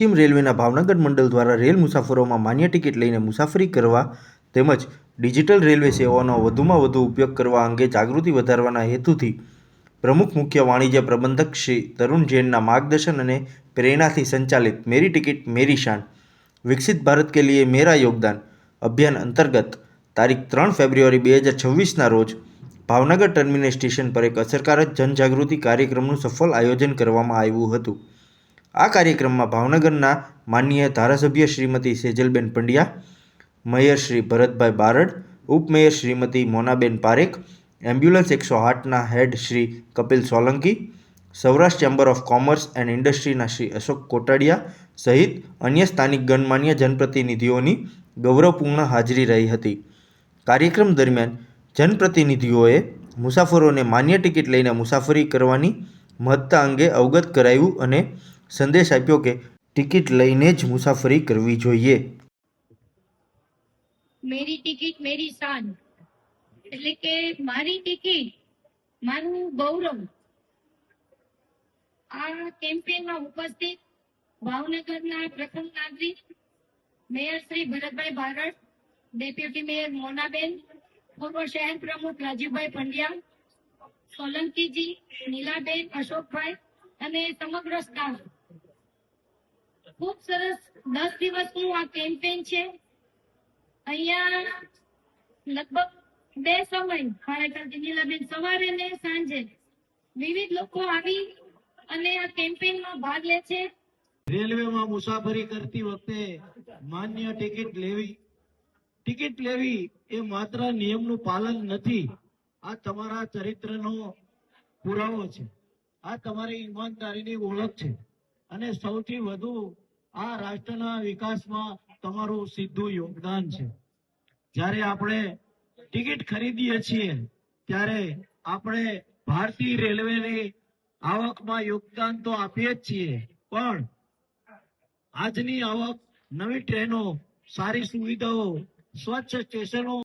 પશ્ચિમ રેલવેના ભાવનગર મંડળ દ્વારા રેલ મુસાફરોમાં માન્ય ટિકિટ લઈને મુસાફરી કરવા તેમજ ડિજિટલ રેલવે સેવાઓનો વધુમાં વધુ ઉપયોગ કરવા અંગે જાગૃતિ વધારવાના હેતુથી પ્રમુખ મુખ્ય વાણિજ્ય પ્રબંધક શ્રી તરુણ જૈનના માર્ગદર્શન અને પ્રેરણાથી સંચાલિત મેરી ટિકિટ મેરી શાન વિકસિત ભારત કે લીએ મેરા યોગદાન અભિયાન અંતર્ગત તારીખ 3 ફેબ્રુઆરી 2026ના રોજ ભાવનગર ટર્મિનસ સ્ટેશન પર એક અસરકારક જનજાગૃતિ કાર્યક્રમનું સફળ આયોજન કરવામાં આવ્યું હતું. આ કાર્યક્રમમાં ભાવનગરના માનનીય ધારાસભ્ય શ્રીમતી સેજલબેન પંડ્યા, મેયર શ્રી ભરતભાઈ બારડ, ઉપમેયર શ્રીમતી મોનાબેન પારેખ, એમ્બ્યુલન્સ 108ના head Shri Kapil Solanki, Saurashtra chamber of commerce and ઇન્ડસ્ટ્રીના શ્રી અશોક કોટડિયા સહિત અન્ય સ્થાનિક ગણમાન્ય જનપ્રતિનિધિઓની ગૌરવપૂર્ણ હાજરી રહી હતી. કાર્યક્રમ દરમિયાન જનપ્રતિનિધિઓએ મુસાફરોને માન્ય ટિકિટ લઈને મુસાફરી કરવાની મહત્તા અંગે અવગત કરાવ્યું અને સંદેશ આપ્યો કે ટિકિટ લઈને જ મુસાફરી કરવી જોઈએ. મેરી ટિકિટ મેરી શાન એટલે કે મારી ટિકિટ મારું ગૌરવ. આ કેમ્પેનમાં ઉપસ્થિત ભાવનગરના પ્રથમ નાગરિક mayor Shri Bharatbhai Barad, deputy mayor Monaben, પૂર્વ શહેર પ્રમુખ રાજીવભાઈ પંડ્યા, સોલંકીજી, નીલાબેન, અશોકભાઈ અને સમગ્ર સ્ટાફ. ખૂબ સરસ 10 દિવસનું આ કેમ્પેન છે. અહીંયા લગભગ 2 સમય મારા ખ્યાલથી નીલાબેન સવારે ને સાંજે વિવિધ લોકો આવી અને આ કેમ્પેનમાં ભાગ લે છે. રેલવેમાં મુસાફરી કરતી વખતે માન્ય ટિકિટ લેવી એ માત્ર નિયમનું પાલન નથી, આ તમારા ચરિત્રનો પુરાવો છે, આ તમારી ઈમાનદારીની ઓળખ છે અને સૌથી વધુ આ રાષ્ટ્રના વિકાસમાં તમારું સીધું યોગદાન છે. જ્યારે આપણે ટિકિટ ખરીદીએ છીએ ત્યારે આપણે ભારતીય રેલવેની આવકમાં યોગદાન તો આપીએ જ છીએ, પણ આજની આવક, નવી ટ્રેનો, સારી સુવિધાઓ, સ્વચ્છ સ્ટેશનો